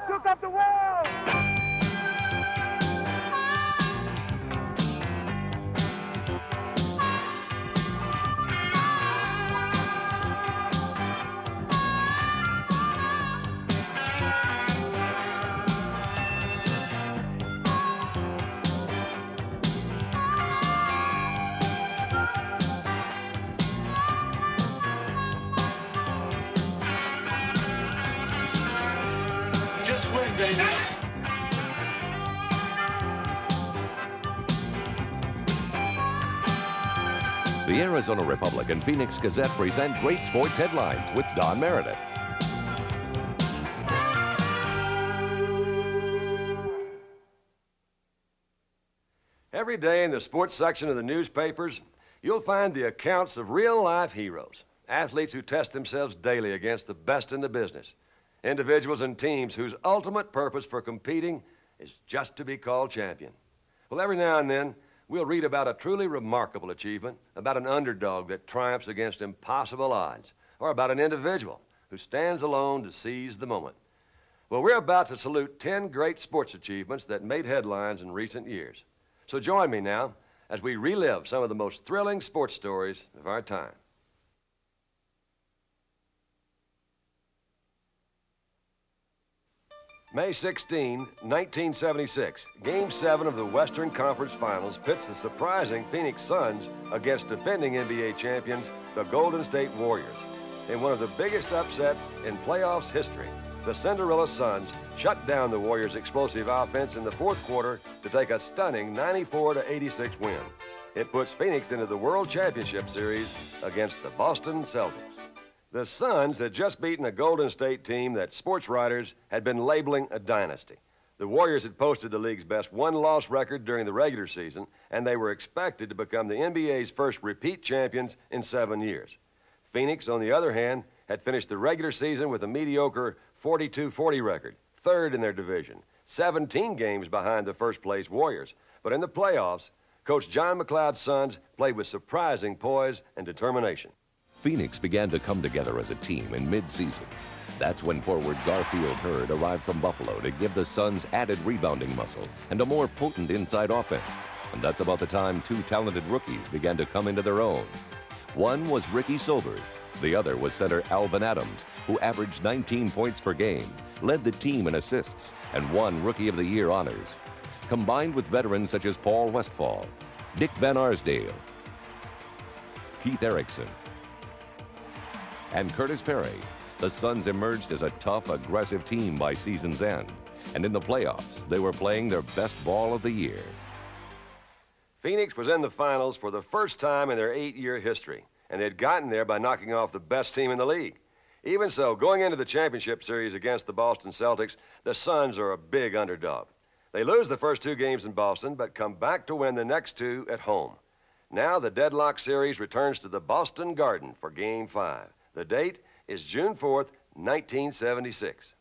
shook up the world. Just win, baby. The Arizona Republic and Phoenix Gazette present great sports headlines with Don Meredith. Every day in the sports section of the newspapers, you'll find the accounts of real-life heroes, athletes who test themselves daily against the best in the business, individuals and teams whose ultimate purpose for competing is just to be called champion. Well, every now and then, we'll read about a truly remarkable achievement, about an underdog that triumphs against impossible odds, or about an individual who stands alone to seize the moment. Well, we're about to salute 10 great sports achievements that made headlines in recent years. So join me now as we relive some of the most thrilling sports stories of our time. May 16, 1976, Game 7 of the Western Conference Finals pits the surprising Phoenix Suns against defending NBA champions, the Golden State Warriors. In one of the biggest upsets in playoffs history, the Cinderella Suns shut down the Warriors' explosive offense in the fourth quarter to take a stunning 94-86 win. It puts Phoenix into the World Championship Series against the Boston Celtics. The Suns had just beaten a Golden State team that sports writers had been labeling a dynasty. The Warriors had posted the league's best one-loss record during the regular season, and they were expected to become the NBA's first repeat champions in 7 years. Phoenix, on the other hand, had finished the regular season with a mediocre 42-40 record, third in their division, 17 games behind the first-place Warriors. But in the playoffs, Coach John McLeod's Suns played with surprising poise and determination. Phoenix began to come together as a team in mid-season. That's when forward Garfield Hurd arrived from Buffalo to give the Suns added rebounding muscle and a more potent inside offense. And that's about the time two talented rookies began to come into their own. One was Ricky Sobers. The other was center Alvin Adams, who averaged 19 points per game, led the team in assists, and won Rookie of the Year honors. Combined with veterans such as Paul Westphal, Dick Van Arsdale, Keith Erickson, and Curtis Perry, the Suns emerged as a tough, aggressive team by season's end. And in the playoffs, they were playing their best ball of the year. Phoenix was in the finals for the first time in their 8-year history, and they'd gotten there by knocking off the best team in the league. Even so, going into the championship series against the Boston Celtics, the Suns are a big underdog. They lose the first 2 games in Boston, but come back to win the next 2 at home. Now the deadlock series returns to the Boston Garden for Game 5. The date is June 4th, 1976.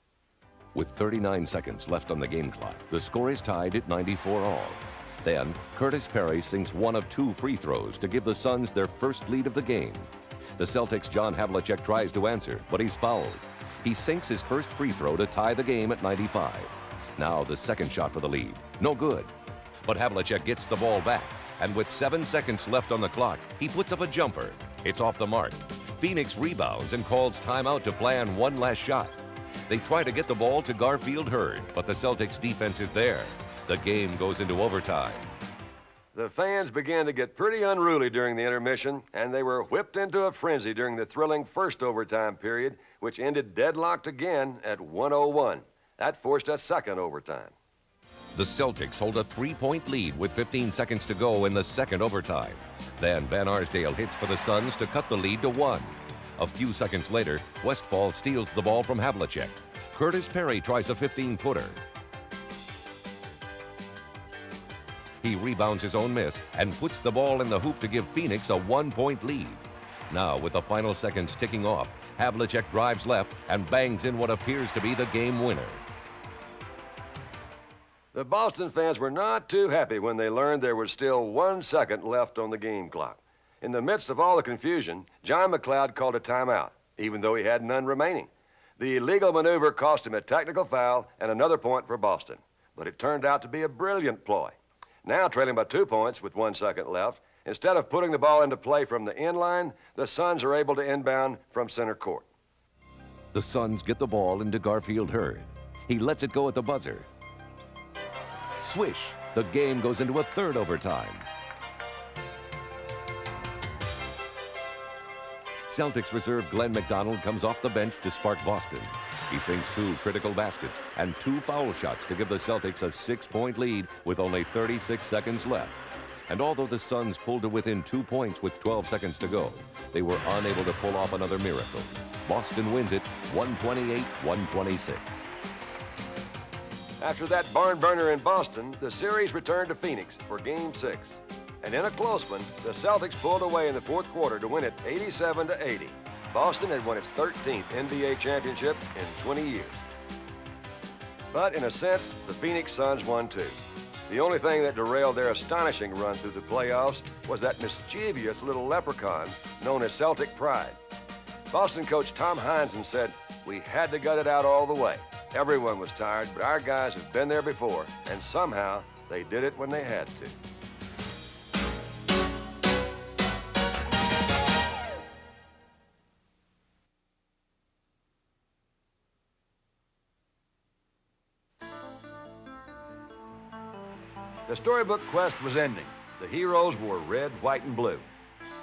With 39 seconds left on the game clock, the score is tied at 94 all. Then, Curtis Perry sinks one of 2 free throws to give the Suns their first lead of the game. The Celtics' John Havlicek tries to answer, but he's fouled. He sinks his first free throw to tie the game at 95. Now the second shot for the lead. No good. But Havlicek gets the ball back, and with 7 seconds left on the clock, he puts up a jumper. It's off the mark. Phoenix rebounds and calls timeout to plan one last shot. They try to get the ball to Garfield Hurd, but the Celtics defense is there. The game goes into overtime. The fans began to get pretty unruly during the intermission, and they were whipped into a frenzy during the thrilling first overtime period, which ended deadlocked again at 101. That forced a second overtime. The Celtics hold a 3-point lead with 15 seconds to go in the second overtime. Then Van Arsdale hits for the Suns to cut the lead to 1. A few seconds later, Westphal steals the ball from Havlicek. Curtis Perry tries a 15-footer. He rebounds his own miss and puts the ball in the hoop to give Phoenix a 1-point lead. Now, with the final seconds ticking off, Havlicek drives left and bangs in what appears to be the game winner. The Boston fans were not too happy when they learned there was still 1 second left on the game clock. In the midst of all the confusion, John McLeod called a timeout, even though he had none remaining. The illegal maneuver cost him a technical foul and another point for Boston, but it turned out to be a brilliant ploy. Now trailing by 2 points with 1 second left, instead of putting the ball into play from the end line, the Suns are able to inbound from center court. The Suns get the ball into Garfield Hurd. He lets it go at the buzzer. Swish! The game goes into a third overtime. Celtics reserve Glenn McDonald comes off the bench to spark Boston. He sinks 2 critical baskets and 2 foul shots to give the Celtics a 6-point lead with only 36 seconds left. And although the Suns pulled to within 2 points with 12 seconds to go, they were unable to pull off another miracle. Boston wins it 128-126. After that barn burner in Boston, the series returned to Phoenix for Game 6. And in a close one, the Celtics pulled away in the fourth quarter to win it 87-80. Boston had won its 13th NBA championship in 20 years. But in a sense, the Phoenix Suns won too. The only thing that derailed their astonishing run through the playoffs was that mischievous little leprechaun known as Celtic pride. Boston coach Tom Heinsohn said, "We had to gut it out all the way. Everyone was tired, but our guys have been there before, and somehow they did it when they had to." The storybook quest was ending. The heroes wore red, white, and blue.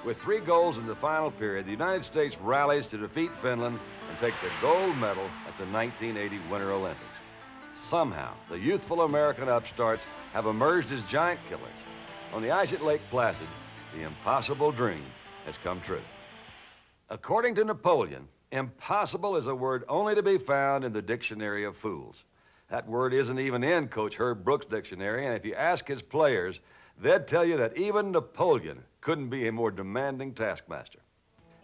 With 3 goals in the final period, the United States rallies to defeat Finland and take the gold medal at the 1980 Winter Olympics. Somehow, the youthful American upstarts have emerged as giant killers. On the ice at Lake Placid, the impossible dream has come true. According to Napoleon, impossible is a word only to be found in the Dictionary of Fools. That word isn't even in Coach Herb Brooks' dictionary, and if you ask his players, they'd tell you that even Napoleon couldn't be a more demanding taskmaster.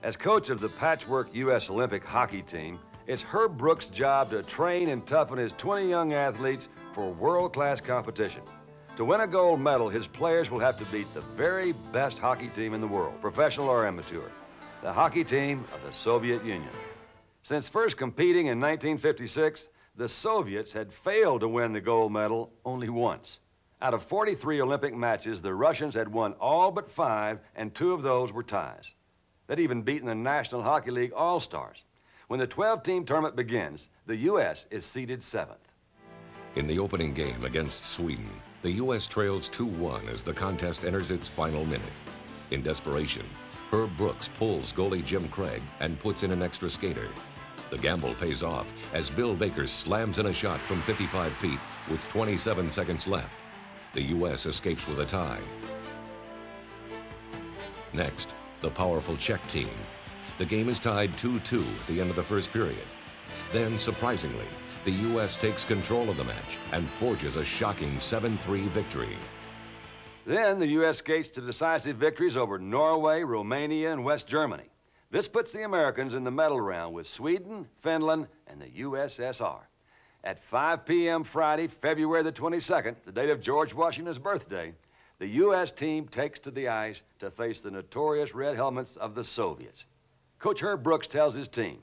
As coach of the patchwork U.S. Olympic hockey team, it's Herb Brooks' job to train and toughen his 20 young athletes for world-class competition. To win a gold medal, his players will have to beat the very best hockey team in the world, professional or amateur, the hockey team of the Soviet Union. Since first competing in 1956, the Soviets had failed to win the gold medal only once. Out of 43 Olympic matches, the Russians had won all but 5, and 2 of those were ties. They'd even beaten the National Hockey League All-Stars. When the 12-team tournament begins, the U.S. is seeded 7th. In the opening game against Sweden, the U.S. trails 2-1 as the contest enters its final minute. In desperation, Herb Brooks pulls goalie Jim Craig and puts in an extra skater. The gamble pays off as Bill Baker slams in a shot from 55 feet with 27 seconds left. The U.S. escapes with a tie. Next, the powerful Czech team. The game is tied 2-2 at the end of the first period. Then, surprisingly, the U.S. takes control of the match and forges a shocking 7-3 victory. Then the U.S. skates to decisive victories over Norway, Romania, and West Germany. This puts the Americans in the medal round with Sweden, Finland, and the USSR. At 5 p.m. Friday, February the 22nd, the date of George Washington's birthday, the U.S. team takes to the ice to face the notorious red helmets of the Soviets. Coach Herb Brooks tells his team,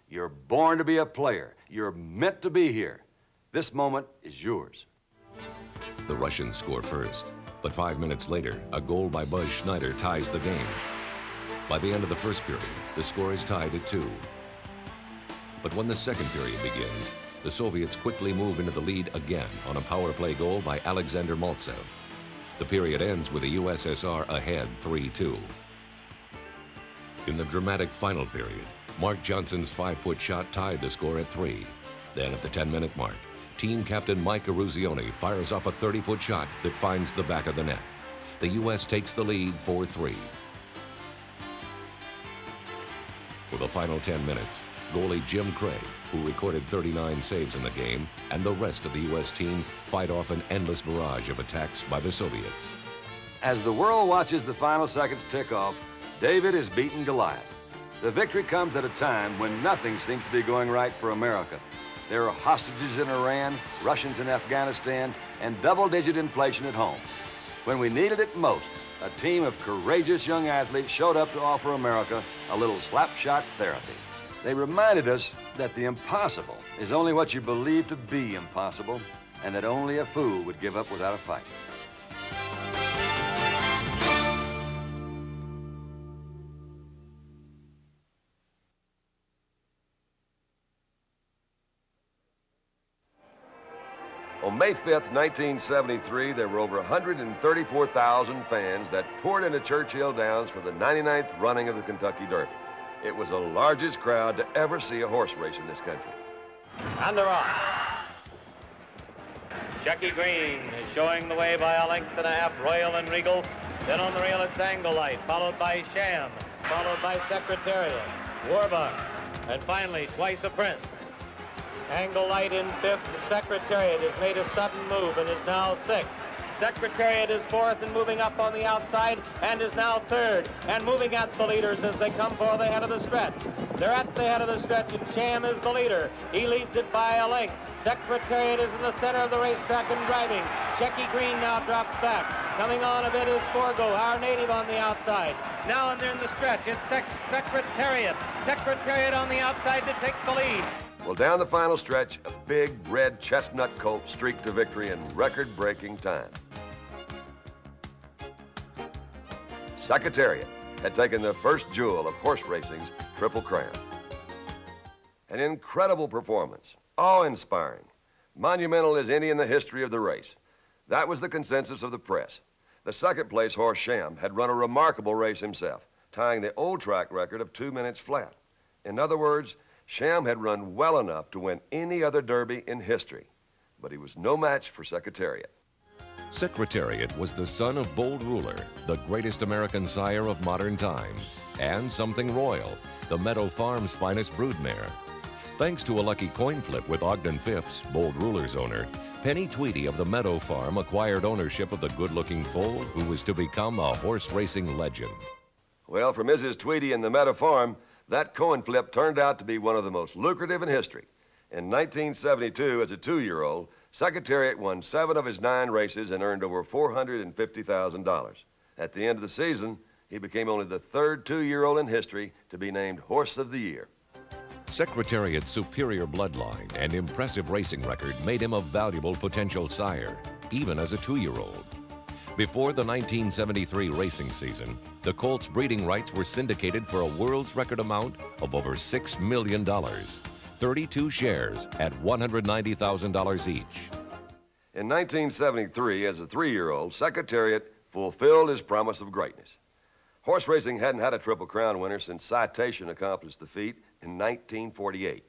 "You're born to be a player. You're meant to be here. This moment is yours." The Russians score first, but 5 minutes later, a goal by Buzz Schneider ties the game. By the end of the first period, the score is tied at 2. But when the second period begins, the Soviets quickly move into the lead again on a power play goal by Alexander Maltsev. The period ends with the USSR ahead 3-2. In the dramatic final period, Mark Johnson's 5-foot shot tied the score at 3. Then at the 10-minute mark, team captain Mike Eruzione fires off a 30-foot shot that finds the back of the net. The U.S. takes the lead 4-3. For the final 10 minutes, goalie Jim Craig, who recorded 39 saves in the game, and the rest of the U.S. team fight off an endless barrage of attacks by the Soviets. As the world watches the final seconds tick off, David is beating Goliath. The victory comes at a time when nothing seems to be going right for America. There are hostages in Iran, Russians in Afghanistan, and double-digit inflation at home. When we needed it most, a team of courageous young athletes showed up to offer America a little slap-shot therapy. They reminded us that the impossible is only what you believe to be impossible, and that only a fool would give up without a fight. On May 5th, 1973, there were over 134,000 fans that poured into Churchill Downs for the 99th running of the Kentucky Derby. It was the largest crowd to ever see a horse race in this country. And they're off. Jackie Green is showing the way by a length and a half, Royal and Regal. Then on the rail, it's Angle Light, followed by Sham, followed by Secretariat, Warbucks, and finally, Twice a Prince. Angle Light in fifth. Secretariat has made a sudden move and is now sixth. Secretariat is fourth and moving up on the outside and is now third and moving at the leaders as they come for the head of the stretch. They're at the head of the stretch and Sham is the leader. He leads it by a length. Secretariat is in the center of the racetrack and driving. Jackie Green now drops back. Coming on a bit is Forgo, our native on the outside. Now and they're in the stretch. It's Secretariat. Secretariat on the outside to take the lead. Well, down the final stretch, a big red chestnut colt streaked to victory in record-breaking time. Secretariat had taken the first jewel of horse racing's Triple Crown. An incredible performance, awe-inspiring, monumental as any in the history of the race. That was the consensus of the press. The second-place horse Sham had run a remarkable race himself, tying the old track record of 2 minutes flat. In other words, Sham had run well enough to win any other Derby in history, but he was no match for Secretariat. Secretariat was the son of Bold Ruler, the greatest American sire of modern times, and Something Royal, the Meadow Farm's finest broodmare. Thanks to a lucky coin flip with Ogden Phipps, Bold Ruler's owner, Penny Tweedy of the Meadow Farm acquired ownership of the good-looking foal who was to become a horse racing legend. Well, for Mrs. Tweedy and the Meadow Farm, that coin flip turned out to be one of the most lucrative in history. In 1972, as a 2-year-old, Secretariat won 7 of his 9 races and earned over $450,000. At the end of the season, he became only the 3rd 2-year-old in history to be named Horse of the Year. Secretariat's superior bloodline and impressive racing record made him a valuable potential sire, even as a 2-year-old. Before the 1973 racing season, the colt's breeding rights were syndicated for a world's record amount of over $6 million, 32 shares at $190,000 each. In 1973, as a 3-year-old, Secretariat fulfilled his promise of greatness. Horse racing hadn't had a Triple Crown winner since Citation accomplished the feat in 1948.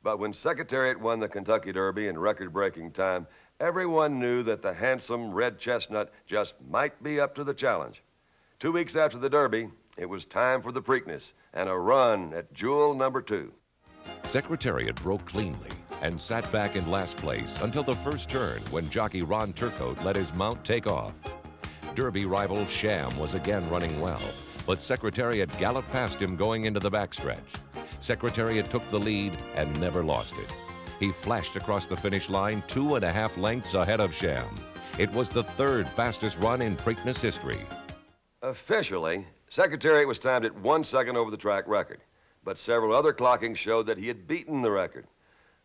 But when Secretariat won the Kentucky Derby in record-breaking time, everyone knew that the handsome red chestnut just might be up to the challenge. 2 weeks after the Derby, it was time for the Preakness and a run at Jewel number 2. Secretariat broke cleanly and sat back in last place until the first turn when jockey Ron Turcotte let his mount take off. Derby rival Sham was again running well, but Secretariat galloped past him going into the backstretch. Secretariat took the lead and never lost it. He flashed across the finish line 2.5 lengths ahead of Sham. It was the 3rd fastest run in Preakness history. Officially, Secretariat was timed at 1 second over the track record, but several other clockings showed that he had beaten the record.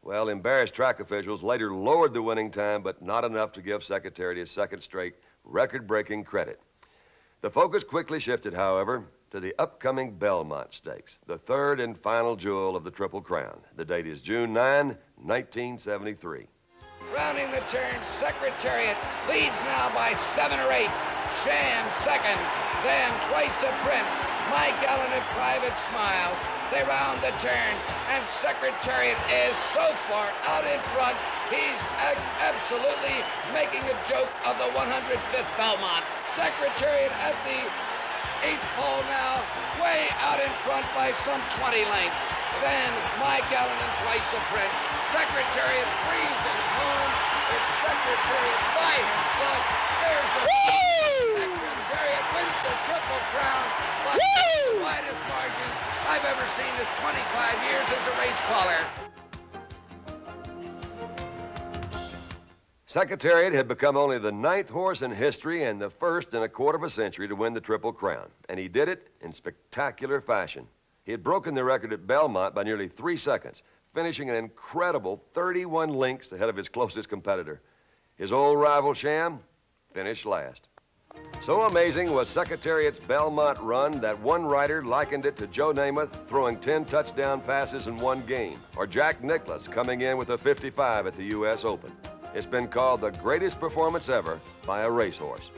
Well, embarrassed track officials later lowered the winning time, but not enough to give Secretariat his 2nd straight record-breaking credit. The focus quickly shifted, however, to the upcoming Belmont Stakes, the 3rd and final jewel of the Triple Crown. The date is June 9, 1973. Rounding the turn, Secretariat leads now by 7 or 8. Sham second, then Twice a Prince, My Gallant and Private Smile. They round the turn, and Secretariat is so far out in front, he's absolutely making a joke of the 105th Belmont. Secretariat at the 8th pole now, way out in front by some 20 lengths. Then My Gallant and Twice a Prince. Secretariat freezing home. It's Secretariat by himself. There's the Secretariat wins the Triple Crown by the widest margin I've ever seen this 25 years as a race caller. Secretariat had become only the 9th horse in history and the 1st in a quarter of a century to win the Triple Crown, and he did it in spectacular fashion. He had broken the record at Belmont by nearly 3 seconds, finishing an incredible 31 lengths ahead of his closest competitor. His old rival, Sham, finished last. So amazing was Secretariat's Belmont run that one writer likened it to Joe Namath throwing 10 touchdown passes in one game, or Jack Nicklaus coming in with a 55 at the U.S. Open. It's been called the greatest performance ever by a racehorse.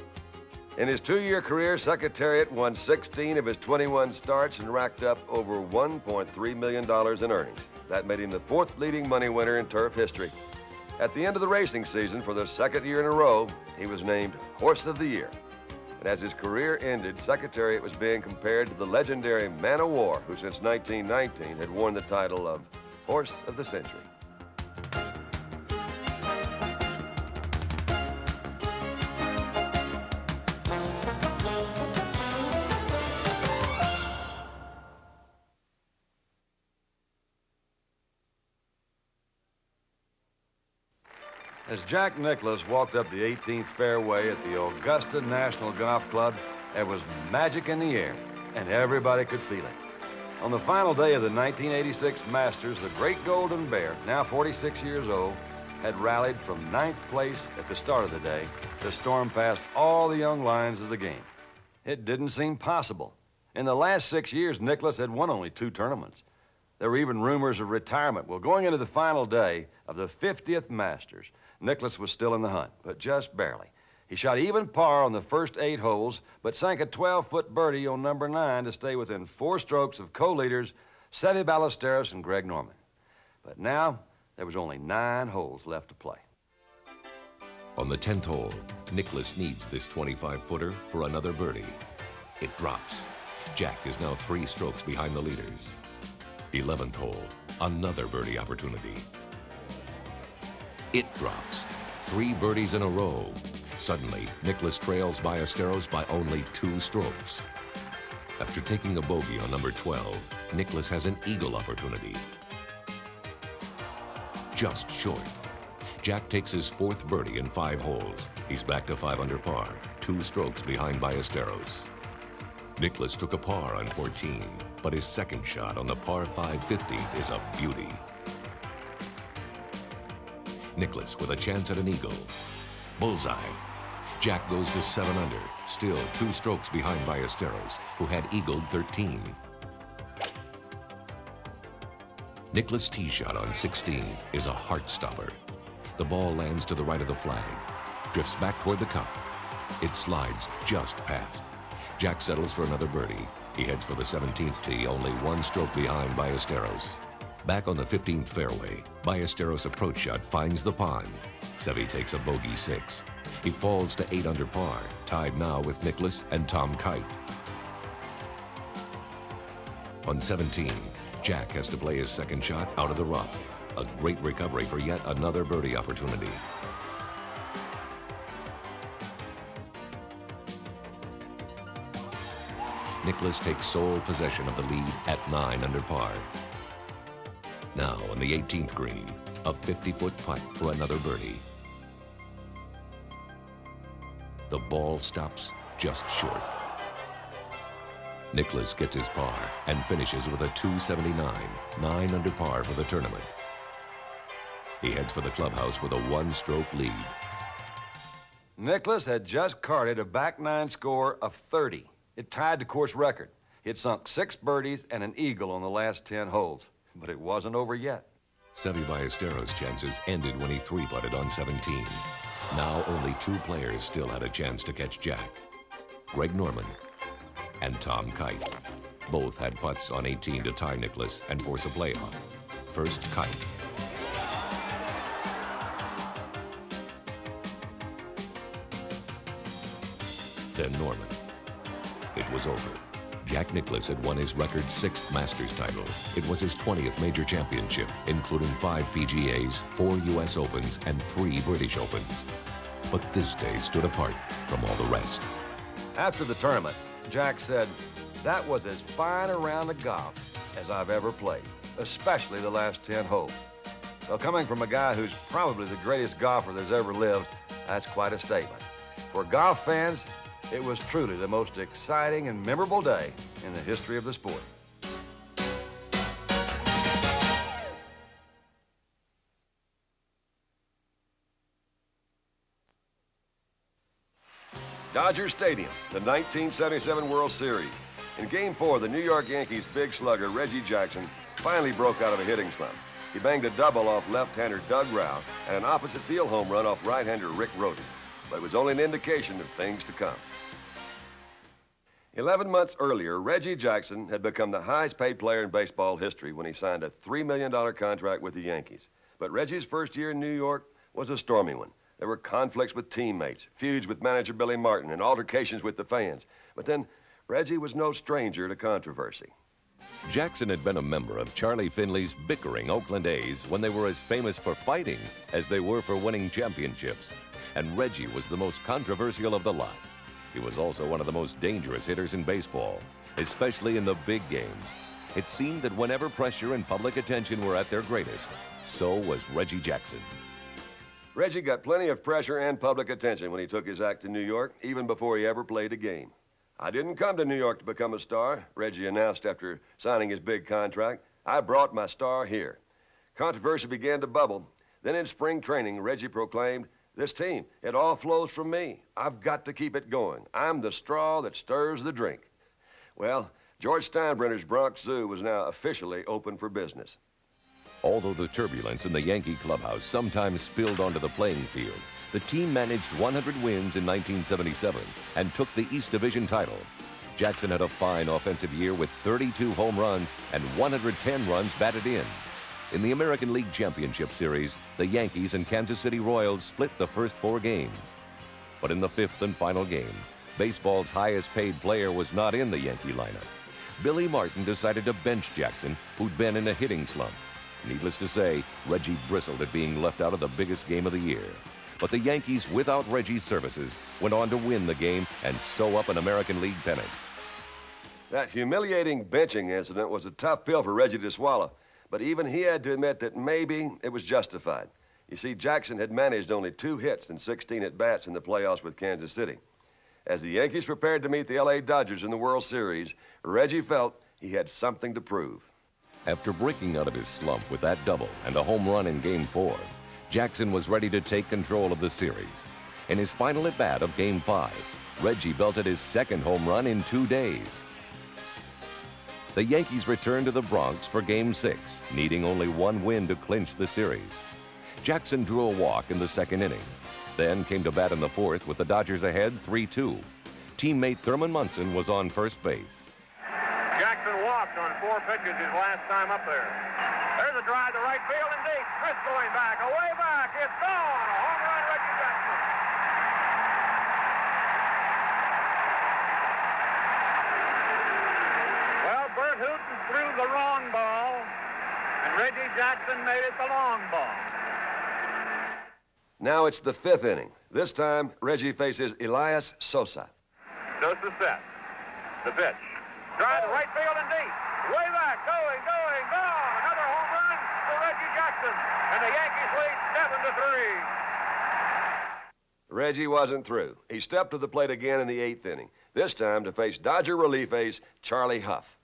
In his 2-year career, Secretariat won 16 of his 21 starts and racked up over $1.3 million in earnings. That made him the 4th leading money winner in turf history. At the end of the racing season, for the 2nd year in a row, he was named Horse of the Year. And as his career ended, Secretariat was being compared to the legendary Man o' War, who since 1919 had worn the title of Horse of the Century. As Jack Nicklaus walked up the 18th fairway at the Augusta National Golf Club, there was magic in the air, and everybody could feel it. On the final day of the 1986 Masters, the great Golden Bear, now 46 years old, had rallied from 9th place at the start of the day to storm past all the young lions of the game. It didn't seem possible. In the last 6 years, Nicklaus had won only 2 tournaments. There were even rumors of retirement. Well, going into the final day of the 50th Masters, Nicklaus was still in the hunt, but just barely. He shot even par on the first 8 holes, but sank a 12-foot birdie on number 9 to stay within 4 strokes of co-leaders Seve Ballesteros and Greg Norman. But now, there was only 9 holes left to play. On the 10th hole, Nicklaus needs this 25-footer for another birdie. It drops. Jack is now 3 strokes behind the leaders. 11th hole, another birdie opportunity. It drops. 3 birdies in a row. Suddenly, Nicklaus trails Ballesteros by only 2 strokes. After taking a bogey on number 12, Nicklaus has an eagle opportunity. Just short. Jack takes his 4th birdie in 5 holes. He's back to 5 under par, 2 strokes behind Ballesteros. Nicklaus took a par on 14, but his second shot on the par 5 15th is a beauty. Nicklaus with a chance at an eagle. Bullseye. Jack goes to 7 under, still 2 strokes behind Ballesteros, who had eagled 13. Nicklaus' tee shot on 16 is a heart stopper. The ball lands to the right of the flag, drifts back toward the cup. It slides just past. Jack settles for another birdie. He heads for the 17th tee, only 1 stroke behind Ballesteros. Back on the 15th fairway, Ballesteros' approach shot finds the pond. Seve takes a bogey 6. He falls to 8 under par, tied now with Nicklaus and Tom Kite. On 17, Jack has to play his second shot out of the rough. A great recovery for yet another birdie opportunity. Nicklaus takes sole possession of the lead at 9 under par. Now on the 18th green, a 50-foot putt for another birdie. The ball stops just short. Nicklaus gets his par and finishes with a 279, 9 under par for the tournament. He heads for the clubhouse with a 1-stroke lead. Nicklaus had just carded a back 9 score of 30. It tied the course record. He had sunk 6 birdies and an eagle on the last 10 holes. But it wasn't over yet. Seve Ballesteros' chances ended when he 3-putted on 17. Now only 2 players still had a chance to catch Jack. Greg Norman and Tom Kite. Both had putts on 18 to tie Nicklaus and force a playoff. First, Kite. Then Norman. It was over. Jack Nicklaus had won his record 6th Masters title. It was his 20th major championship, including 5 PGAs, 4 U.S. Opens, and 3 British Opens. But this day stood apart from all the rest. After the tournament, Jack said, "That was as fine a round of golf as I've ever played, especially the last 10 holes." Well, coming from a guy who's probably the greatest golfer that's ever lived, that's quite a statement. For golf fans, it was truly the most exciting and memorable day in the history of the sport. Dodger Stadium, the 1977 World Series. In Game 4, the New York Yankees' big slugger, Reggie Jackson, finally broke out of a hitting slump. He banged a double off left-hander Doug Rao and an opposite field home run off right-hander Rick Rhoden. But it was only an indication of things to come. 11 months earlier, Reggie Jackson had become the highest-paid player in baseball history when he signed a $3 million contract with the Yankees. But Reggie's first year in New York was a stormy one. There were conflicts with teammates, feuds with manager Billy Martin, and altercations with the fans. But then, Reggie was no stranger to controversy. Jackson had been a member of Charlie Finley's bickering Oakland A's when they were as famous for fighting as they were for winning championships. And Reggie was the most controversial of the lot. He was also one of the most dangerous hitters in baseball, especially in the big games. It seemed that whenever pressure and public attention were at their greatest, so was Reggie Jackson. Reggie got plenty of pressure and public attention when he took his act to New York, even before he ever played a game. "I didn't come to New York to become a star," Reggie announced after signing his big contract. "I brought my star here." Controversy began to bubble. Then in spring training, Reggie proclaimed, "This team, it all flows from me. I've got to keep it going. I'm the straw that stirs the drink." Well, George Steinbrenner's Bronx Zoo was now officially open for business. Although the turbulence in the Yankee clubhouse sometimes spilled onto the playing field, the team managed 100 wins in 1977 and took the East Division title. Jackson had a fine offensive year with 32 home runs and 110 runs batted in. In the American League Championship Series, the Yankees and Kansas City Royals split the first 4 games. But in the 5th and final game, baseball's highest-paid player was not in the Yankee lineup. Billy Martin decided to bench Jackson, who'd been in a hitting slump. Needless to say, Reggie bristled at being left out of the biggest game of the year. But the Yankees, without Reggie's services, went on to win the game and sew up an American League pennant. That humiliating benching incident was a tough pill for Reggie to swallow, but even he had to admit that maybe it was justified. You see, Jackson had managed only 2 hits and 16 at-bats in the playoffs with Kansas City. As the Yankees prepared to meet the LA Dodgers in the World Series, Reggie felt he had something to prove. After breaking out of his slump with that double and a home run in Game 4, Jackson was ready to take control of the series. In his final at-bat of Game 5, Reggie belted his 2nd home run in 2 days. The Yankees returned to the Bronx for Game 6, needing only 1 win to clinch the series. Jackson drew a walk in the 2nd inning, then came to bat in the 4th with the Dodgers ahead 3-2. Teammate Thurman Munson was on first base. Jackson walked on 4 pitches his last time up there. There's a drive to right field and deep. Chris going back, away back. It's gone. A home run, Reggie Jackson. Well, Bert Hooton threw the wrong ball, and Reggie Jackson made it the long ball. Now it's the 5th inning. This time, Reggie faces Elias Sosa. Sosa set. The pitch. Drive to right field and deep. Way back, going, gone. Another home run for Reggie Jackson. And the Yankees lead 7-3. Reggie wasn't through. He stepped to the plate again in the 8th inning, this time to face Dodger relief ace Charlie Huff.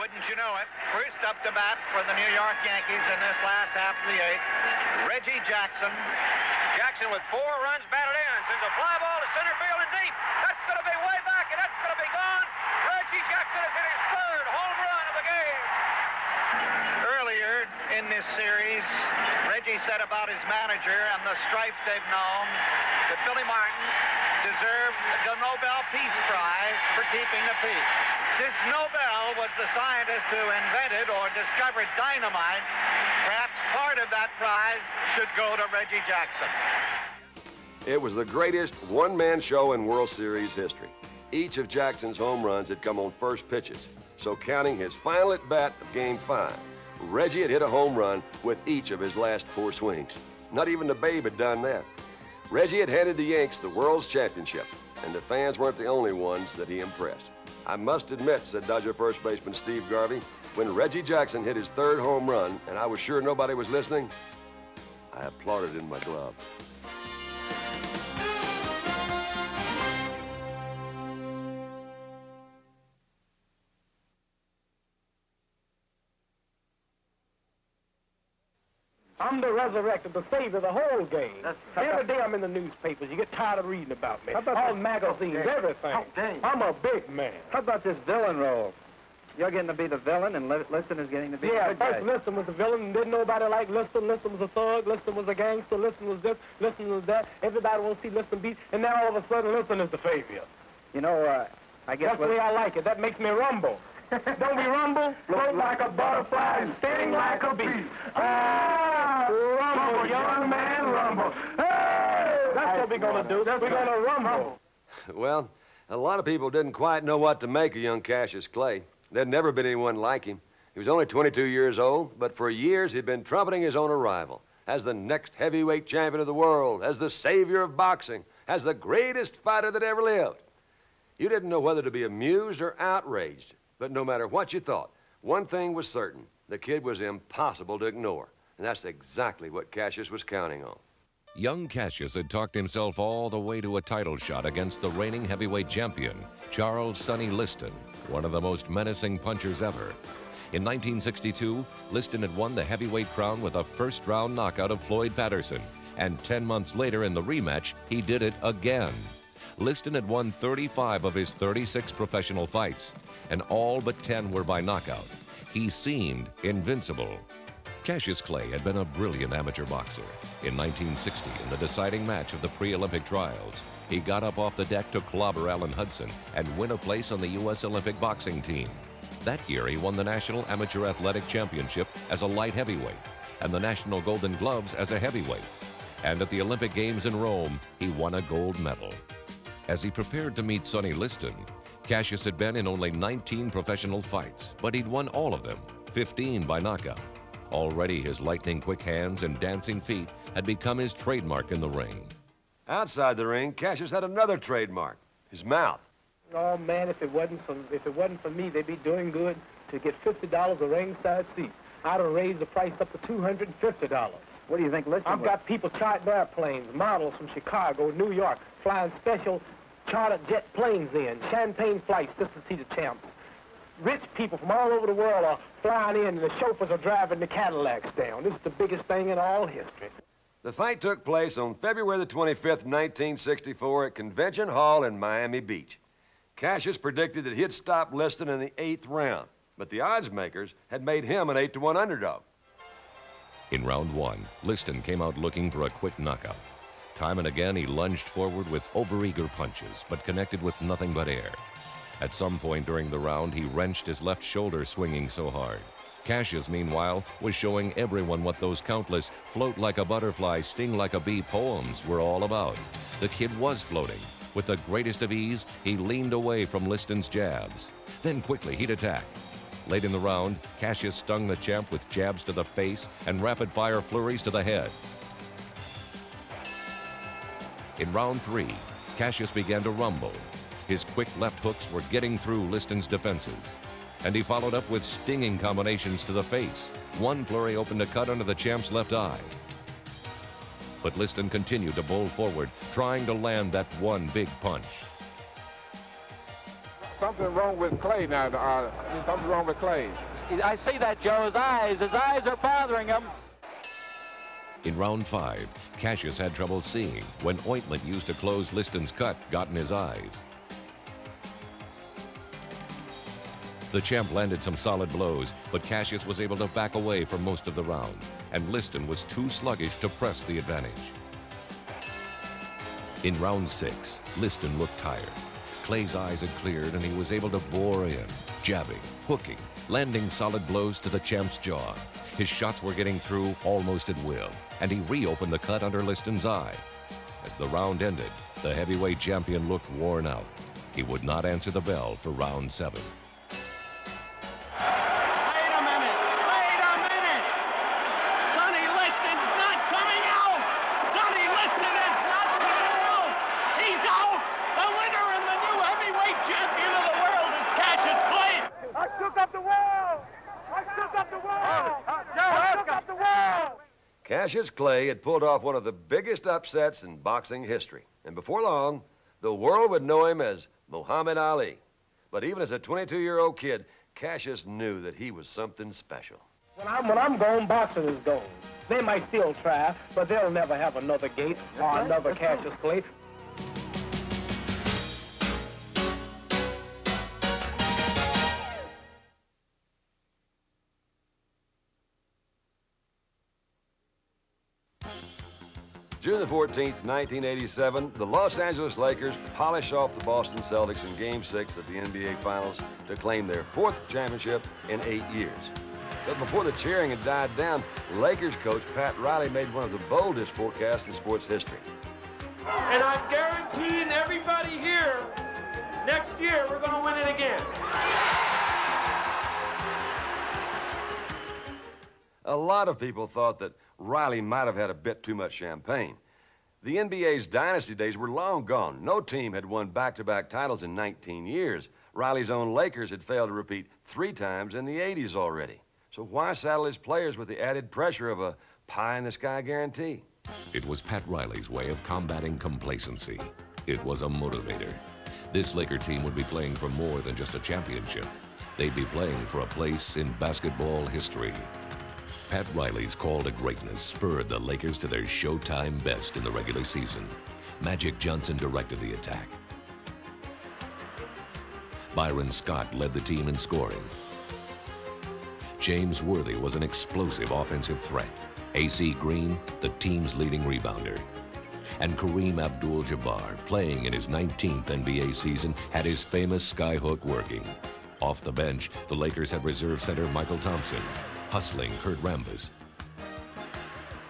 Wouldn't you know it, first up to bat for the New York Yankees in this last half of the 8th, Reggie Jackson. Jackson with 4 runs batted in. Sends a fly ball to center field and deep. That's going to be way back, and that's going to be gone. Reggie Jackson has hit his 3rd home run of the game. Earlier in this series, Reggie said about his manager and the strife they've known that Billy Martin deserved the Nobel Peace Prize for keeping the peace. Since Nobel was the scientist who invented or discovered dynamite, perhaps part of that prize should go to Reggie Jackson. It was the greatest one-man show in World Series history. Each of Jackson's home runs had come on first pitches. So counting his final at-bat of Game 5, Reggie had hit a home run with each of his last 4 swings. Not even the Babe had done that. Reggie had handed the Yanks the World's Championship, and the fans weren't the only ones that he impressed. "I must admit," said Dodger first baseman Steve Garvey, "when Reggie Jackson hit his 3rd home run and I was sure nobody was listening, I applauded in my glove." I'm the resurrected, the savior of the whole game. Every day I'm in the newspapers. You get tired of reading about me. All magazines, everything. I'm a big man. How about this villain role? You're getting to be the villain, and Liston is getting to be the good guy. First Liston was the villain, and didn't nobody like Liston. Liston was a thug. Liston was a gangster. Liston was this. Liston was that. Everybody wants to see Liston beat, and now all of a sudden Liston is the savior. You know, I guess... That's the way I like it. That makes me rumble. Don't we rumble? Float like a butterfly and sting like a bee. Ah, rumble, young man, rumble. Hey! That's what we're going to do. We're going to rumble. Well, a lot of people didn't quite know what to make of young Cassius Clay. There'd never been anyone like him. He was only 22 years old, but for years he'd been trumpeting his own arrival as the next heavyweight champion of the world, as the savior of boxing, as the greatest fighter that ever lived. You didn't know whether to be amused or outraged. But no matter what you thought, one thing was certain. The kid was impossible to ignore. And that's exactly what Cassius was counting on. Young Cassius had talked himself all the way to a title shot against the reigning heavyweight champion, Charles Sonny Liston, one of the most menacing punchers ever. In 1962, Liston had won the heavyweight crown with a first-round knockout of Floyd Patterson. And 10 months later in the rematch, he did it again. Liston had won 35 of his 36 professional fights, and all but 10 were by knockout. He seemed invincible. Cassius Clay had been a brilliant amateur boxer. In 1960, in the deciding match of the pre-Olympic trials, he got up off the deck to clobber Allen Hudson and win a place on the U.S. Olympic boxing team. That year, he won the National Amateur Athletic Championship as a light heavyweight and the National Golden Gloves as a heavyweight. And at the Olympic Games in Rome, he won a gold medal. As he prepared to meet Sonny Liston, Cassius had been in only 19 professional fights, but he'd won all of them, 15 by knockout. Already his lightning-quick hands and dancing feet had become his trademark in the ring. Outside the ring, Cassius had another trademark, his mouth. Oh, man, if it wasn't for me, they'd be doing good to get $50 a ringside seat. I'd have raised the price up to $250. What do you think Liston I've got people charting airplanes, models from Chicago, New York, flying special chartered jet planes in, champagne flights just to see the champs. Rich people from all over the world are flying in, and the chauffeurs are driving the Cadillacs down. This is the biggest thing in all history. The fight took place on February the 25th, 1964 at Convention Hall in Miami Beach. Cassius predicted that he'd stop Liston in the 8th round, but the odds makers had made him an 8-to-1 underdog. In round one, Liston came out looking for a quick knockout. Time and again, he lunged forward with overeager punches, but connected with nothing but air. At some point during the round, he wrenched his left shoulder swinging so hard. Cassius, meanwhile, was showing everyone what those countless float like a butterfly, sting like a bee poems were all about. The kid was floating. With the greatest of ease, he leaned away from Liston's jabs. Then quickly, he'd attack. Late in the round, Cassius stung the champ with jabs to the face and rapid-fire flurries to the head. In round three, Cassius began to rumble. His quick left hooks were getting through Liston's defenses. And he followed up with stinging combinations to the face. One flurry opened a cut under the champ's left eye. But Liston continued to bowl forward, trying to land that one big punch. Something wrong with Clay now. Something wrong with Clay. I see that, Joe. His eyes are bothering him. In round five, Cassius had trouble seeing when ointment used to close Liston's cut got in his eyes. The champ landed some solid blows, but Cassius was able to back away for most of the round, and Liston was too sluggish to press the advantage. In round six, Liston looked tired. Clay's eyes had cleared, and he was able to bore in, jabbing, hooking, landing solid blows to the champ's jaw. His shots were getting through almost at will, and he reopened the cut under Liston's eye. As the round ended, the heavyweight champion looked worn out. He would not answer the bell for round seven. Cassius Clay had pulled off one of the biggest upsets in boxing history. And before long, the world would know him as Muhammad Ali. But even as a 22-year-old kid, Cassius knew that he was something special. When I'm gone, boxing is gone. They might still try, but they'll never have another Gates or another Cassius Clay. June the 14th, 1987, the Los Angeles Lakers polish off the Boston Celtics in Game 6 of the NBA Finals to claim their 4th championship in 8 years. But before the cheering had died down, Lakers coach Pat Riley made one of the boldest forecasts in sports history. And I'm guaranteeing everybody here, next year we're going to win it again. A lot of people thought that Riley might have had a bit too much champagne. The NBA's dynasty days were long gone. No team had won back-to-back titles in 19 years. Riley's own Lakers had failed to repeat 3 times in the 80s already. So why saddle his players with the added pressure of a pie-in-the-sky guarantee? It was Pat Riley's way of combating complacency. It was a motivator. This Laker team would be playing for more than just a championship. They'd be playing for a place in basketball history. Pat Riley's call to greatness spurred the Lakers to their showtime best in the regular season. Magic Johnson directed the attack. Byron Scott led the team in scoring. James Worthy was an explosive offensive threat. A.C. Green, the team's leading rebounder. And Kareem Abdul-Jabbar, playing in his 19th NBA season, had his famous skyhook working. Off the bench, the Lakers had reserve center Michael Thompson, hustling Kurt Rambis,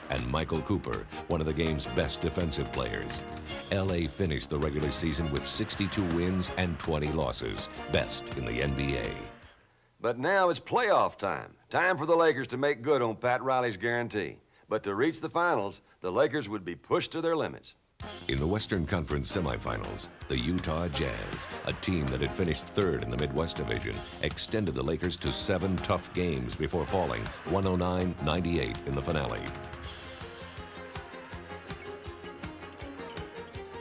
and Michael Cooper, one of the game's best defensive players. L.A. finished the regular season with 62 wins and 20 losses, best in the NBA. But now it's playoff time. Time for the Lakers to make good on Pat Riley's guarantee. But to reach the finals, the Lakers would be pushed to their limits. In the Western Conference semifinals, the Utah Jazz, a team that had finished 3rd in the Midwest Division, extended the Lakers to 7 tough games before falling 109-98 in the finale.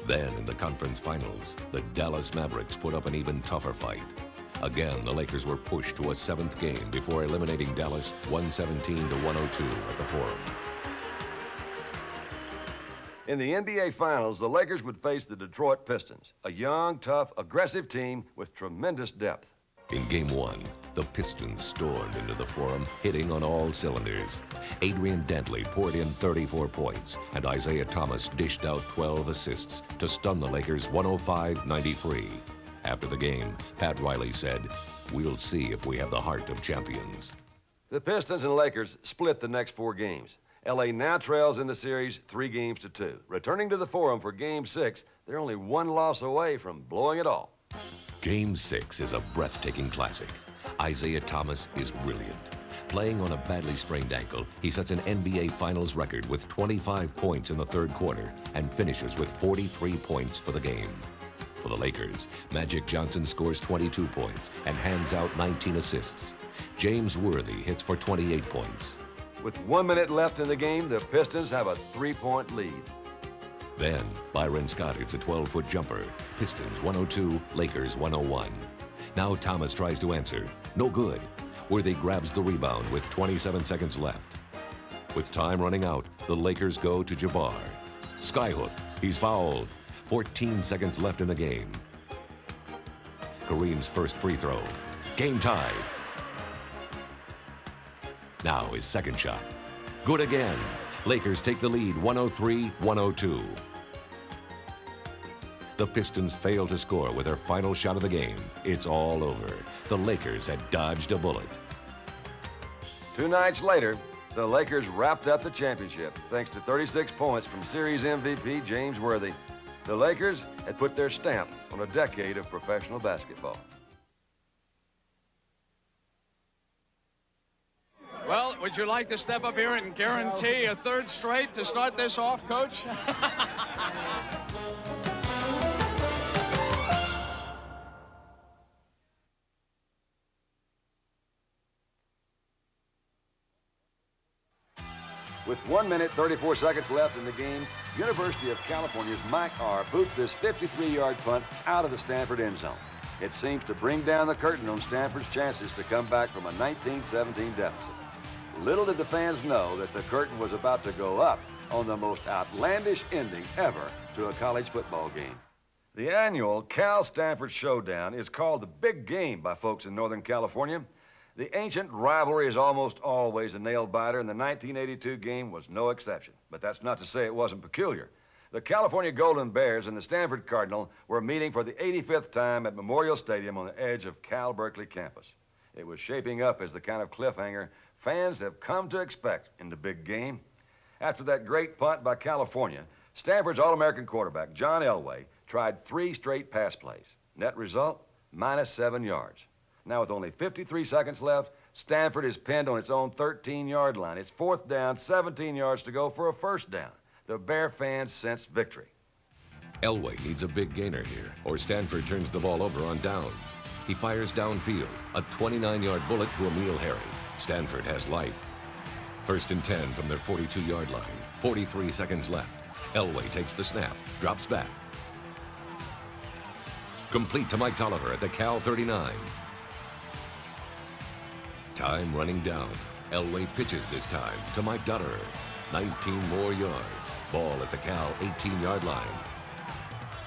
Then in the conference finals, the Dallas Mavericks put up an even tougher fight. Again, the Lakers were pushed to a 7th game before eliminating Dallas 117-102 at the Forum. In the NBA Finals, the Lakers would face the Detroit Pistons, a young, tough, aggressive team with tremendous depth. In Game 1, the Pistons stormed into the Forum, hitting on all cylinders. Adrian Dantley poured in 34 points, and Isaiah Thomas dished out 12 assists to stun the Lakers 105-93. After the game, Pat Riley said, "We'll see if we have the heart of champions." The Pistons and Lakers split the next 4 games. L.A. now trails in the series 3-2. Returning to the Forum for Game 6, they're only 1 loss away from blowing it all. Game 6 is a breathtaking classic. Isaiah Thomas is brilliant. Playing on a badly sprained ankle, he sets an NBA Finals record with 25 points in the 3rd quarter and finishes with 43 points for the game. For the Lakers, Magic Johnson scores 22 points and hands out 19 assists. James Worthy hits for 28 points. With 1 minute left in the game, the Pistons have a 3-point lead. Then, Byron Scott hits a 12-foot jumper. Pistons 102, Lakers 101. Now Thomas tries to answer. No good. Worthy grabs the rebound with 27 seconds left. With time running out, the Lakers go to Jabbar. Skyhook. He's fouled. 14 seconds left in the game. Kareem's first free throw. Game tied. Now his second shot. Good again. Lakers take the lead 103-102. The Pistons fail to score with their final shot of the game. It's all over. The Lakers had dodged a bullet. 2 nights later, the Lakers wrapped up the championship thanks to 36 points from Series MVP James Worthy. The Lakers had put their stamp on a decade of professional basketball. Well, would you like to step up here and guarantee a 3rd straight to start this off, Coach? With 1 minute, 34 seconds left in the game, University of California's Mike R. boots this 53-yard punt out of the Stanford end zone. It seems to bring down the curtain on Stanford's chances to come back from a 19-17 deficit. Little did the fans know that the curtain was about to go up on the most outlandish ending ever to a college football game. The annual Cal-Stanford Showdown is called the Big Game by folks in Northern California. The ancient rivalry is almost always a nail-biter, and the 1982 game was no exception. But that's not to say it wasn't peculiar. The California Golden Bears and the Stanford Cardinal were meeting for the 85th time at Memorial Stadium on the edge of Cal Berkeley campus. It was shaping up as the kind of cliffhanger fans have come to expect in the big game. After that great punt by California, Stanford's All-American quarterback, John Elway, tried 3 straight pass plays. Net result, -7 yards. Now with only 53 seconds left, Stanford is pinned on its own 13-yard line. It's 4th down, 17 yards to go for a first down. The Bear fans sense victory. Elway needs a big gainer here, or Stanford turns the ball over on downs. He fires downfield, a 29-yard bullet to Emil Harry. Stanford has life. 1st and 10 from their 42-yard line. 43 seconds left. Elway takes the snap, drops back. Complete to Mike Tolliver at the Cal 39. Time running down. Elway pitches this time to Mike Dotterer. 19 more yards. Ball at the Cal 18-yard line.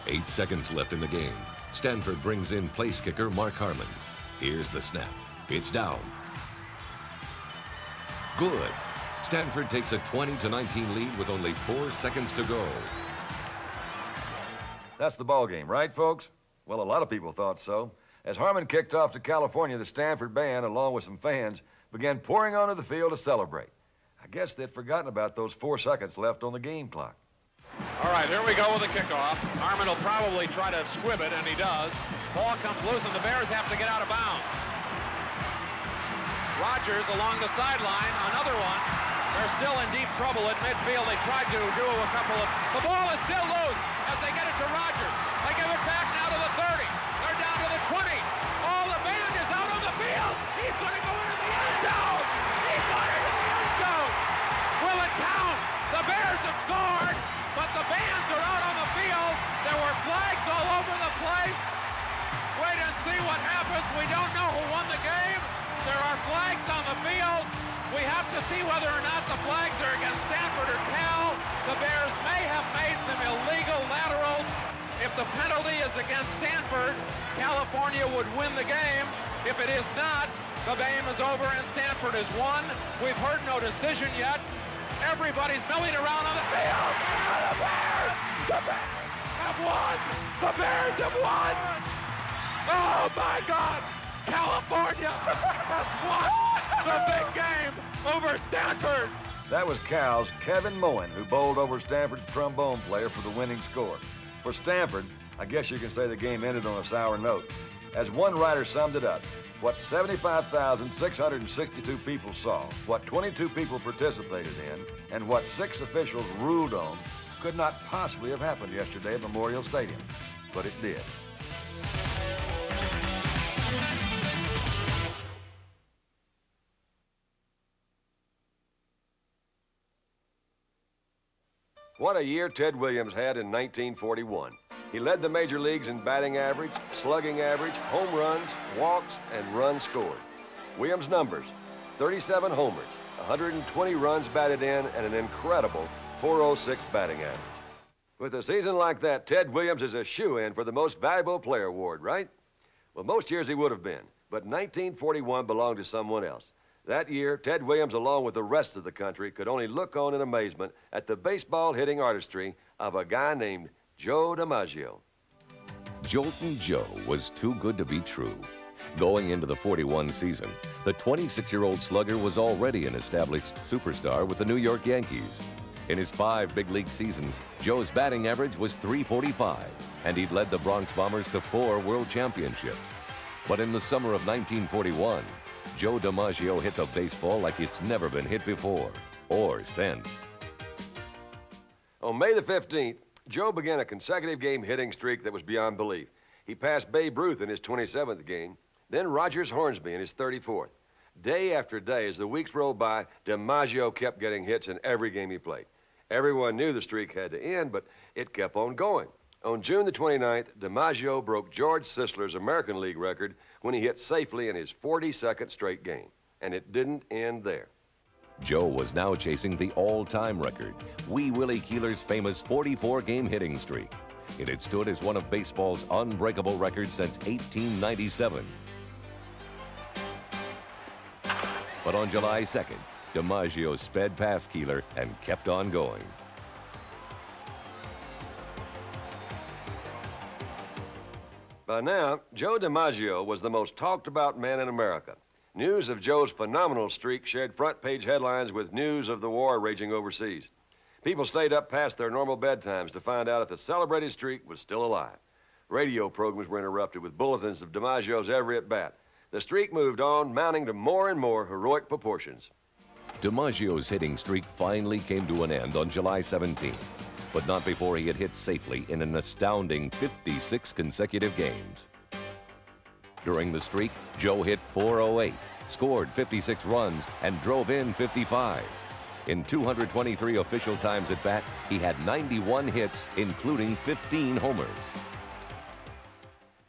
8 seconds left in the game. Stanford brings in place kicker Mark Harmon. Here's the snap. It's down. Good. Stanford takes a 20-19 lead with only 4 seconds to go. That's the ball game, right, folks? Well, a lot of people thought so. As Harmon kicked off to California, the Stanford band, along with some fans, began pouring onto the field to celebrate. I guess they'd forgotten about those 4 seconds left on the game clock. All right, here we go with the kickoff. Harmon will probably try to squib it, and he does. Ball comes loose, and the Bears have to get out of bounds. Rogers along the sideline, another one. They're still in deep trouble at midfield. They tried to do a couple of... The ball is still loose as they get it to Rogers. They give it back now to the 30. They're down to the 20. Oh, the band is out on the field. He's going to go into the end zone. He's going into the end zone. Will it count? The Bears have scored, but the bands are out on the field. There were flags all over the place. Wait and see what happens. We don't know who won the game. There are flags on the field. We have to see whether or not the flags are against Stanford or Cal. The Bears may have made some illegal laterals. If the penalty is against Stanford, California would win the game. If it is not, the game is over and Stanford has won. We've heard no decision yet. Everybody's milling around on the field. The Bears have won. The Bears have won. Oh, my God. California has won the big game over Stanford. That was Cal's Kevin Moen, who bowled over Stanford's trombone player for the winning score. For Stanford, I guess you can say the game ended on a sour note. As one writer summed it up, what 75,662 people saw, what 22 people participated in, and what 6 officials ruled on could not possibly have happened yesterday at Memorial Stadium. But it did. What a year Ted Williams had in 1941. He led the major leagues in batting average, slugging average, home runs, walks, and runs scored. Williams' numbers: 37 homers, 120 runs batted in, and an incredible .406 batting average. With a season like that, Ted Williams is a shoo-in for the Most Valuable Player award, right? Well, most years he would have been, but 1941 belonged to someone else. That year, Ted Williams, along with the rest of the country, could only look on in amazement at the baseball-hitting artistry of a guy named Joe DiMaggio. Joltin' Joe was too good to be true. Going into the 41 season, the 26-year-old slugger was already an established superstar with the New York Yankees. In his 5 big league seasons, Joe's batting average was .345, and he'd led the Bronx Bombers to 4 world championships. But in the summer of 1941, Joe DiMaggio hit the baseball like it's never been hit before, or since. On May the 15th, Joe began a consecutive game hitting streak that was beyond belief. He passed Babe Ruth in his 27th game, then Rogers Hornsby in his 34th. Day after day, as the weeks rolled by, DiMaggio kept getting hits in every game he played. Everyone knew the streak had to end, but it kept on going. On June the 29th, DiMaggio broke George Sisler's American League record when he hit safely in his 42nd straight game. And it didn't end there. Joe was now chasing the all-time record, Wee Willie Keeler's famous 44-game hitting streak. It had stood as one of baseball's unbreakable records since 1897. But on July 2nd, DiMaggio sped past Keeler and kept on going. By now, Joe DiMaggio was the most talked-about man in America. News of Joe's phenomenal streak shared front-page headlines with news of the war raging overseas. People stayed up past their normal bedtimes to find out if the celebrated streak was still alive. Radio programs were interrupted with bulletins of DiMaggio's every at-bat. The streak moved on, mounting to more and more heroic proportions. DiMaggio's hitting streak finally came to an end on July 17th, but not before he had hit safely in an astounding 56 consecutive games. During the streak, Joe hit .408, scored 56 runs, and drove in 55. In 223 official times at bat, he had 91 hits, including 15 homers.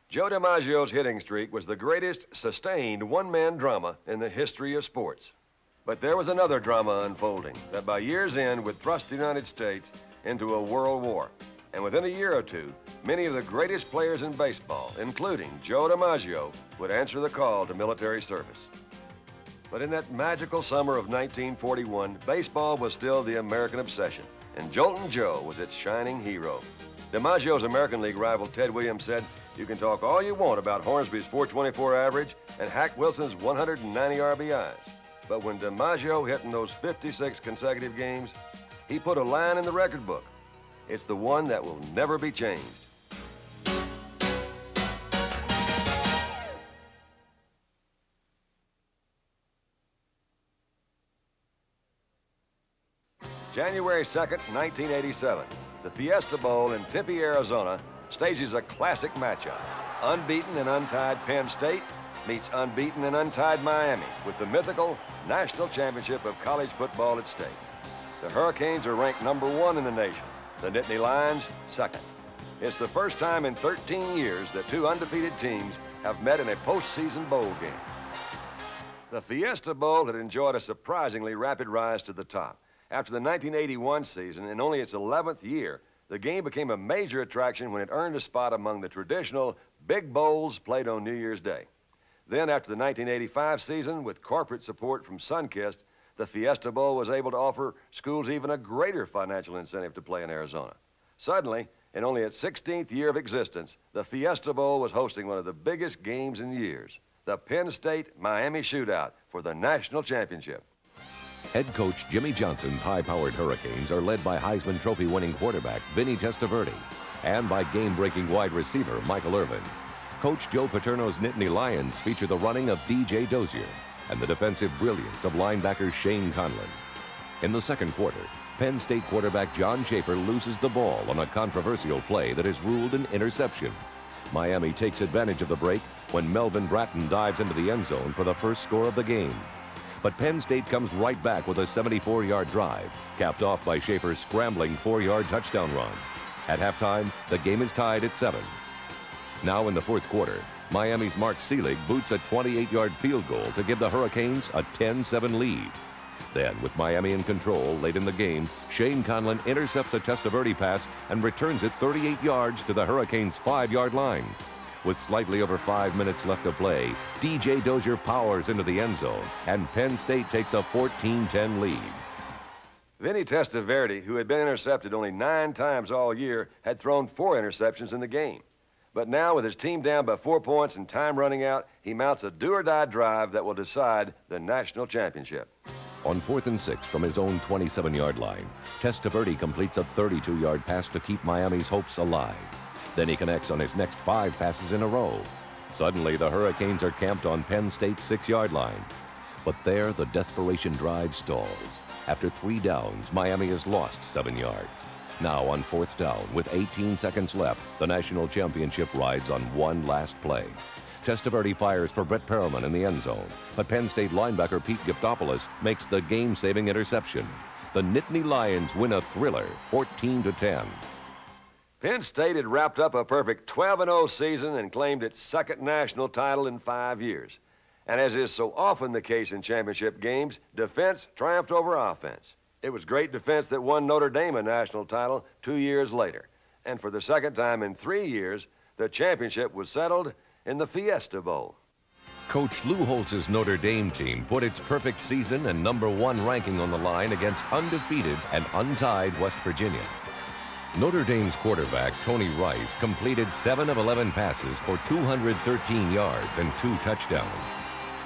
Joe DiMaggio's hitting streak was the greatest sustained one-man drama in the history of sports. But there was another drama unfolding that by year's end would thrust the United States into a world war. And within a year or two, many of the greatest players in baseball, including Joe DiMaggio, would answer the call to military service. But in that magical summer of 1941, baseball was still the American obsession, and Joltin' Joe was its shining hero. DiMaggio's American League rival Ted Williams said, "You can talk all you want about Hornsby's .424 average and Hack Wilson's 190 RBIs. But when DiMaggio hit in those 56 consecutive games, he put a line in the record book. It's the one that will never be changed." January 2nd, 1987, the Fiesta Bowl in Tempe, Arizona, stages a classic matchup. Unbeaten and untied Penn State meets unbeaten and untied Miami with the mythical National Championship of College Football at stake. The Hurricanes are ranked #1 in the nation. The Nittany Lions, second. It's the first time in 13 years that two undefeated teams have met in a postseason bowl game. The Fiesta Bowl had enjoyed a surprisingly rapid rise to the top. After the 1981 season, in only its 11th year, the game became a major attraction when it earned a spot among the traditional big bowls played on New Year's Day. Then, after the 1985 season, with corporate support from Sunkist, the Fiesta Bowl was able to offer schools even a greater financial incentive to play in Arizona. Suddenly, in only its 16th year of existence, the Fiesta Bowl was hosting one of the biggest games in years, the Penn State-Miami Shootout for the national championship. Head coach Jimmy Johnson's high-powered Hurricanes are led by Heisman Trophy-winning quarterback Vinny Testaverde and by game-breaking wide receiver Michael Irvin. Coach Joe Paterno's Nittany Lions feature the running of DJ Dozier and the defensive brilliance of linebacker Shane Conlon. In the second quarter, Penn State quarterback John Schaefer loses the ball on a controversial play that is ruled an interception. Miami takes advantage of the break when Melvin Bratton dives into the end zone for the first score of the game. But Penn State comes right back with a 74-yard drive, capped off by Schaefer's scrambling 4-yard touchdown run. At halftime, the game is tied at 7. Now in the fourth quarter, Miami's Mark Seelig boots a 28-yard field goal to give the Hurricanes a 10-7 lead. Then, with Miami in control late in the game, Shane Conlon intercepts a Testaverde pass and returns it 38 yards to the Hurricanes' 5-yard line. With slightly over 5 minutes left to play, DJ Dozier powers into the end zone, and Penn State takes a 14-10 lead. Vinny Testaverde, who had been intercepted only 9 times all year, had thrown 4 interceptions in the game. But now, with his team down by 4 points and time running out, he mounts a do-or-die drive that will decide the national championship. On 4th and 6 from his own 27-yard line, Testaverde completes a 32-yard pass to keep Miami's hopes alive. Then he connects on his next 5 passes in a row. Suddenly, the Hurricanes are camped on Penn State's 6-yard line. But there, the desperation drive stalls. After 3 downs, Miami has lost 7 yards. Now on 4th down, with 18 seconds left, the national championship rides on one last play. Testaverde fires for Brett Perriman in the end zone, but Penn State linebacker Pete Giftopoulos makes the game-saving interception. The Nittany Lions win a thriller, 14-10. Penn State had wrapped up a perfect 12-0 season and claimed its second national title in 5 years. And as is so often the case in championship games, defense triumphed over offense. It was great defense that won Notre Dame a national title 2 years later. And for the second time in 3 years, the championship was settled in the Fiesta Bowl. Coach Lou Holtz's Notre Dame team put its perfect season and #1 ranking on the line against undefeated and untied West Virginia. Notre Dame's quarterback, Tony Rice, completed 7 of 11 passes for 213 yards and 2 touchdowns.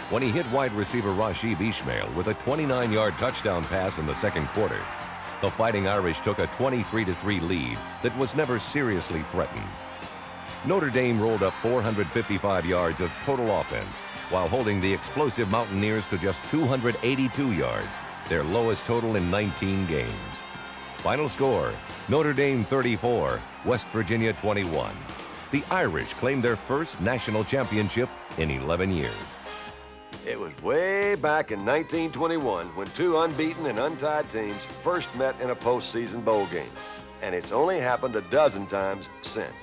When he hit wide receiver Rashib Ishmael with a 29-yard touchdown pass in the second quarter, the Fighting Irish took a 23-3 lead that was never seriously threatened. Notre Dame rolled up 455 yards of total offense while holding the explosive Mountaineers to just 282 yards, their lowest total in 19 games. Final score, Notre Dame 34, West Virginia 21. The Irish claimed their first national championship in 11 years. It was way back in 1921 when 2 unbeaten and untied teams first met in a postseason bowl game. And it's only happened a dozen times since.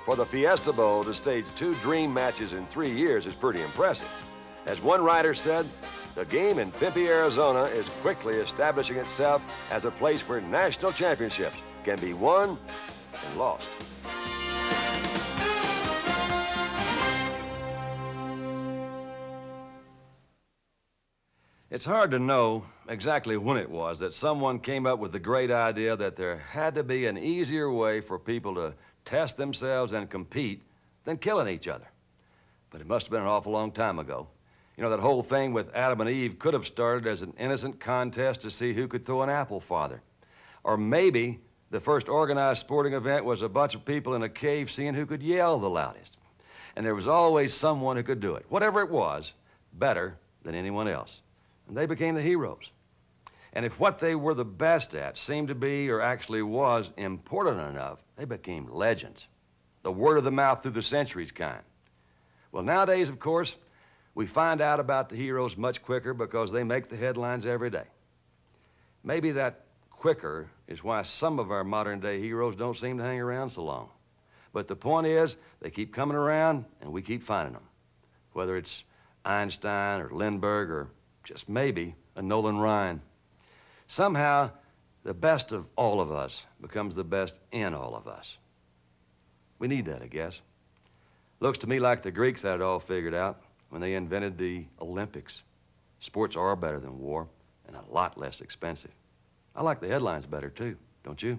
For the Fiesta Bowl to stage 2 dream matches in 3 years is pretty impressive. As one writer said, the game in Tempe, Arizona is quickly establishing itself as a place where national championships can be won and lost. It's hard to know exactly when it was that someone came up with the great idea that there had to be an easier way for people to test themselves and compete than killing each other. But it must have been an awful long time ago. You know, that whole thing with Adam and Eve could have started as an innocent contest to see who could throw an apple farther. Or maybe the first organized sporting event was a bunch of people in a cave seeing who could yell the loudest. And there was always someone who could do it, whatever it was, better than anyone else. And they became the heroes. And if what they were the best at seemed to be, or actually was, important enough, they became legends. The word of the mouth through the centuries kind. Well, nowadays, of course, we find out about the heroes much quicker because they make the headlines every day. Maybe that quicker is why some of our modern-day heroes don't seem to hang around so long. But the point is, they keep coming around, and we keep finding them. Whether it's Einstein or Lindbergh or just maybe a Nolan Ryan. Somehow, the best of all of us becomes the best in all of us. We need that, I guess. Looks to me like the Greeks had it all figured out when they invented the Olympics. Sports are better than war and a lot less expensive. I like the headlines better, too, don't you?